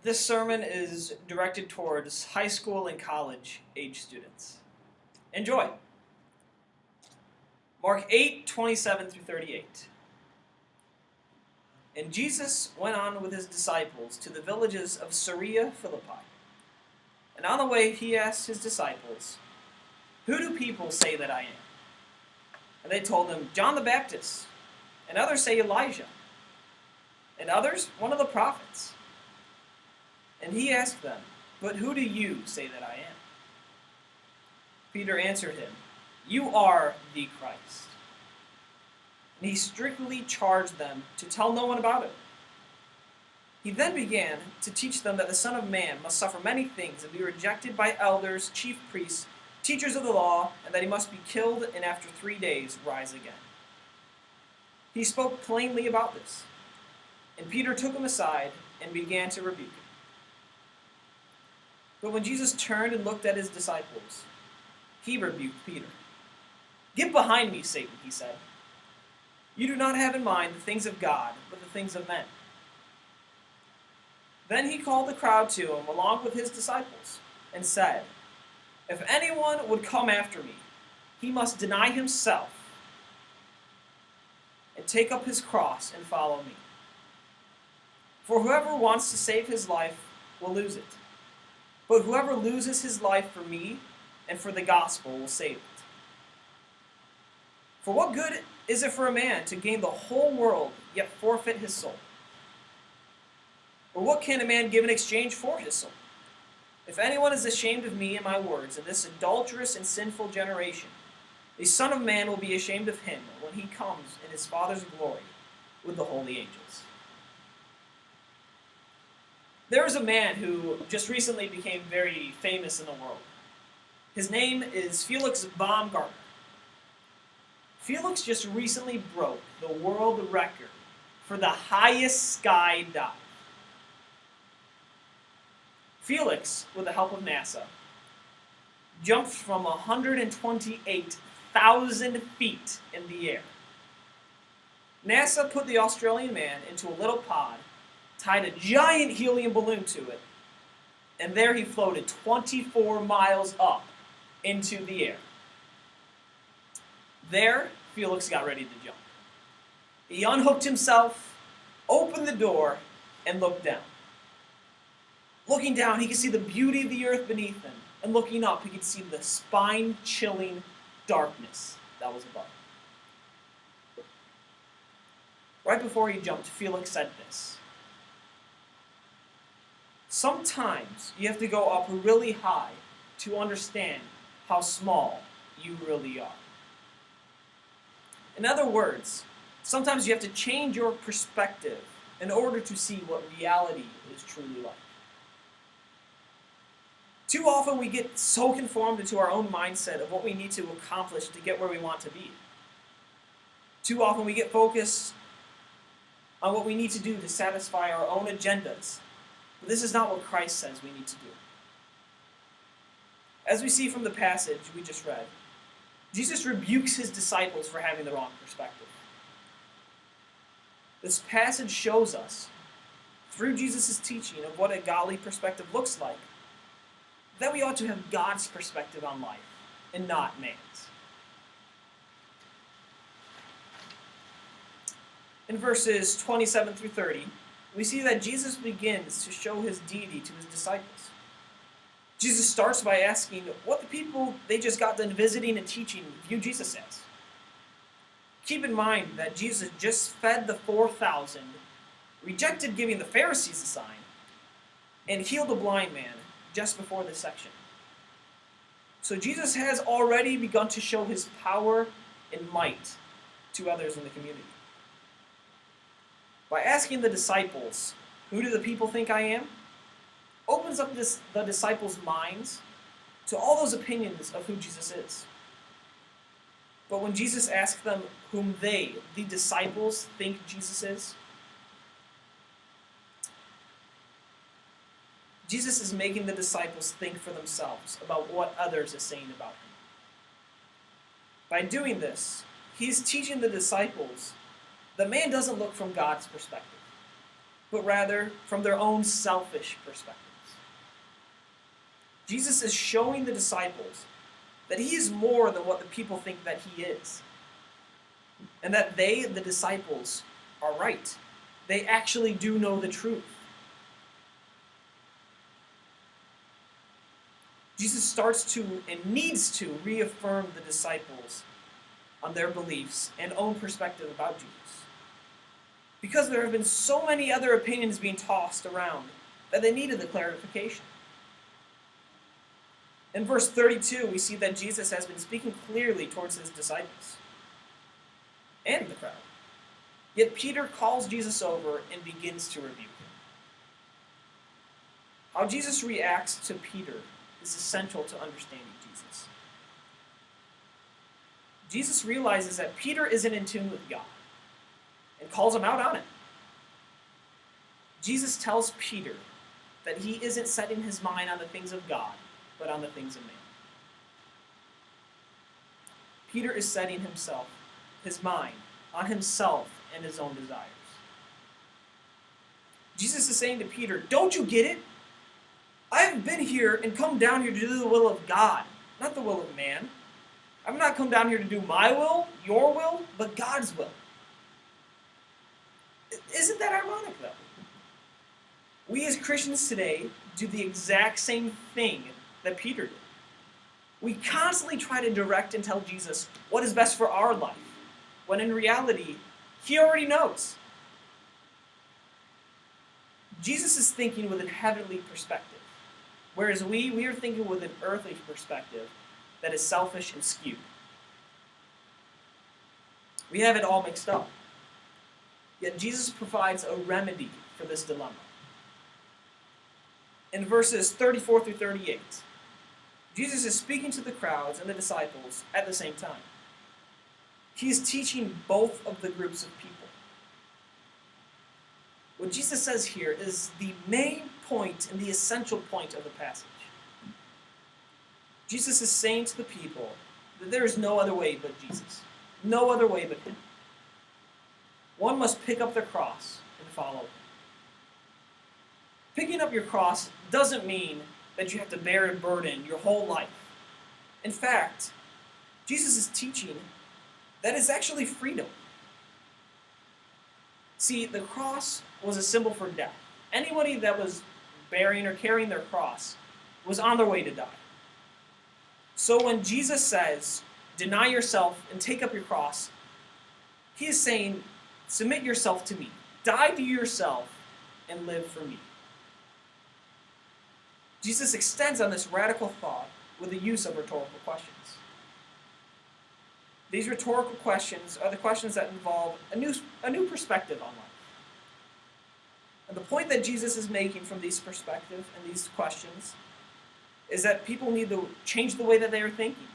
This sermon is directed towards high school and college age students. Enjoy! Mark 8:27 through 38. And Jesus went on with his disciples to the villages of Caesarea Philippi. And on the way he asked his disciples, "Who do people say that I am?" And they told him, "John the Baptist, and others say Elijah, and others one of the prophets." And he asked them, "But who do you say that I am?" Peter answered him, "You are the Christ." And he strictly charged them to tell no one about it. He then began to teach them that the Son of Man must suffer many things and be rejected by elders, chief priests, teachers of the law, and that he must be killed and after 3 days rise again. He spoke plainly about this, and Peter took him aside and began to rebuke him. But when Jesus turned and looked at his disciples, he rebuked Peter. "Get behind me, Satan," he said. "You do not have in mind the things of God, but the things of men." Then he called the crowd to him along with his disciples and said, "If anyone would come after me, he must deny himself and take up his cross and follow me. For whoever wants to save his life will lose it. But whoever loses his life for me and for the gospel will save it. For what good is it for a man to gain the whole world yet forfeit his soul? Or what can a man give in exchange for his soul? If anyone is ashamed of me and my words in this adulterous and sinful generation, the Son of Man will be ashamed of him when he comes in his Father's glory with the holy angels." There is a man who just recently became very famous in the world. His name is Felix Baumgartner. Felix just recently broke the world record for the highest skydive. Felix, with the help of NASA, jumped from 128,000 feet in the air. NASA put the Australian man into a little pod, tied a giant helium balloon to it, and there he floated 24 miles up into the air. There, Felix got ready to jump. He unhooked himself, opened the door, and looked down. Looking down, he could see the beauty of the earth beneath him, and looking up, he could see the spine-chilling darkness that was above him. Right before he jumped, Felix said this: "Sometimes you have to go up really high to understand how small you really are." In other words, sometimes you have to change your perspective in order to see what reality is truly like. Too often we get so conformed into our own mindset of what we need to accomplish to get where we want to be. Too often we get focused on what we need to do to satisfy our own agendas. But this is not what Christ says we need to do. As we see from the passage we just read, Jesus rebukes his disciples for having the wrong perspective. This passage shows us, through Jesus' teaching of what a godly perspective looks like, that we ought to have God's perspective on life and not man's. In verses 27 through 30, we see that Jesus begins to show his deity to his disciples. Jesus starts by asking what the people they just got done visiting and teaching view Jesus as. Keep in mind that Jesus just fed the 4,000, rejected giving the Pharisees a sign, and healed a blind man just before this section. So Jesus has already begun to show his power and might to others in the community. By asking the disciples, "Who do the people think I am?" opens up the disciples' minds to all those opinions of who Jesus is. But when Jesus asks them whom they, the disciples, think Jesus is, Jesus is making the disciples think for themselves about what others are saying about him. By doing this, he's teaching the disciples that man doesn't look from God's perspective. but rather from their own selfish perspectives. Jesus is showing the disciples that he is more than what the people think that he is. And that they, the disciples, are right. They actually do know the truth. Jesus starts to and needs to reaffirm the disciples on their beliefs and own perspective about Jesus. Because there have been so many other opinions being tossed around that they needed the clarification. In verse 32, we see that Jesus has been speaking clearly towards his disciples and the crowd. Yet Peter calls Jesus over and begins to rebuke him. How Jesus reacts to Peter is essential to understanding Jesus. Jesus realizes that Peter isn't in tune with God and calls him out on it. Jesus tells Peter that he isn't setting his mind on the things of God, but on the things of man. Peter is setting his mind, on himself and his own desires. Jesus is saying to Peter, don't you get it? I have been here and come down here to do the will of God, not the will of man. I've not come down here to do my will, your will, but God's will. Isn't that ironic, though? We as Christians today do the exact same thing that Peter did. We constantly try to direct and tell Jesus what is best for our life, when in reality, he already knows. Jesus is thinking with a heavenly perspective, whereas we are thinking with an earthly perspective that is selfish and skewed. We have it all mixed up. Yet Jesus provides a remedy for this dilemma. In verses 34 through 38, Jesus is speaking to the crowds and the disciples at the same time. He is teaching both of the groups of people. What Jesus says here is the main point and the essential point of the passage. Jesus is saying to the people that there is no other way but Jesus. No other way but him. One must pick up their cross and follow him. Picking up your cross doesn't mean that you have to bear a burden your whole life. In fact, Jesus is teaching that is actually freedom. See, the cross was a symbol for death. Anybody that was bearing or carrying their cross was on their way to die. So when Jesus says, deny yourself and take up your cross, he is saying, submit yourself to me. Die to yourself and live for me. Jesus extends on this radical thought with the use of rhetorical questions. These rhetorical questions are the questions that involve a new perspective on life. And the point that Jesus is making from these perspectives and these questions is that people need to change the way that they are thinking.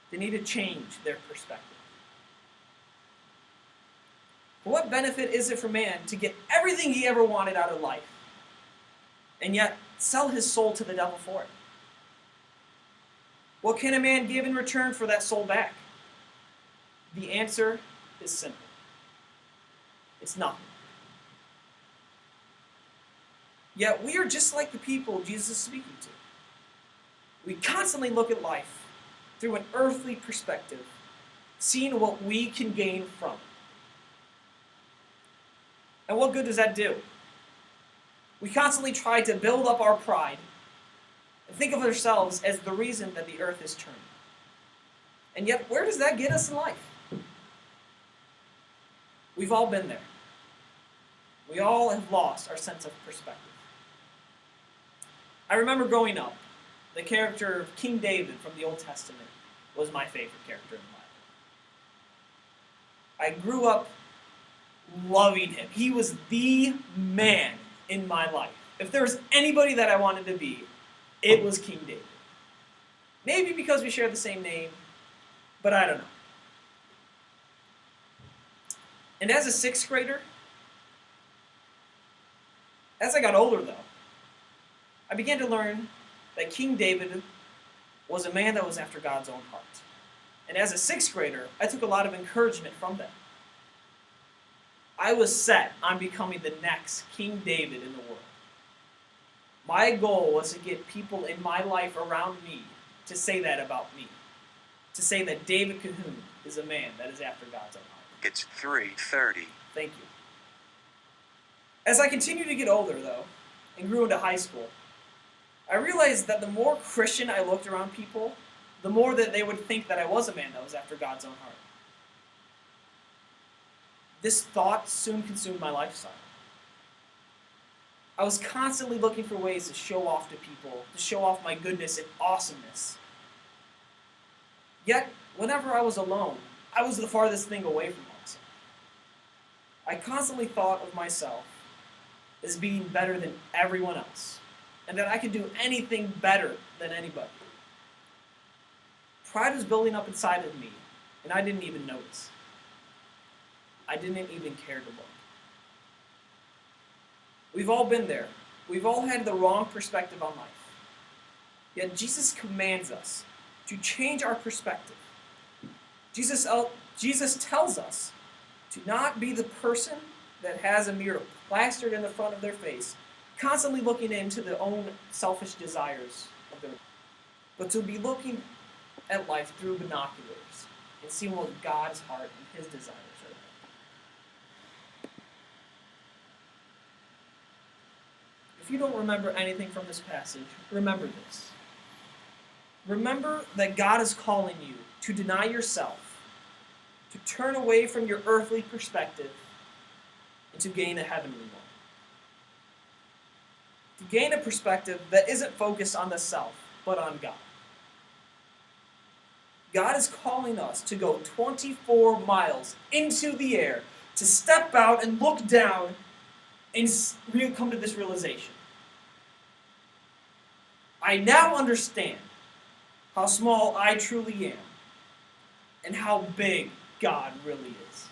They need to change their perspective. What benefit is it for man to get everything he ever wanted out of life, and yet sell his soul to the devil for it? What can a man give in return for that soul back? The answer is simple. It's nothing. Yet we are just like the people Jesus is speaking to. We constantly look at life through an earthly perspective, seeing what we can gain from it. And what good does that do? We constantly try to build up our pride and think of ourselves as the reason that the earth is turning. And yet, where does that get us in life? We've all been there. We all have lost our sense of perspective. I remember growing up, the character of King David from the Old Testament was my favorite character in the Bible. I grew up loving him. He was the man in my life. If there was anybody that I wanted to be, it was King David. Maybe because we share the same name, but I don't know. And as a sixth grader, as I got older though, I began to learn that King David was a man that was after God's own heart. And as a sixth grader, I took a lot of encouragement from that. I was set on becoming the next King David in the world. My goal was to get people in my life around me to say that about me. To say that David Cahoon is a man that is after God's own heart. It's 3:30. Thank you. As I continued to get older, though, and grew into high school, I realized that the more Christian I looked around people, the more that they would think that I was a man that was after God's own heart. This thought soon consumed my lifestyle. I was constantly looking for ways to show off to people, to show off my goodness and awesomeness. Yet, whenever I was alone, I was the farthest thing away from myself. I constantly thought of myself as being better than everyone else, and that I could do anything better than anybody. Pride was building up inside of me, and I didn't even notice. I didn't even care to look. We've all been there. We've all had the wrong perspective on life. Yet Jesus commands us to change our perspective. Jesus tells us to not be the person that has a mirror plastered in the front of their face, constantly looking into their own selfish desires of their, but to be looking at life through binoculars and seeing what God's heart and His desires are like. If you don't remember anything from this passage, remember this. Remember that God is calling you to deny yourself, to turn away from your earthly perspective, and to gain a heavenly one. To gain a perspective that isn't focused on the self, but on God. God is calling us to go 24 miles into the air, to step out and look down and come to this realization. I now understand how small I truly am and how big God really is.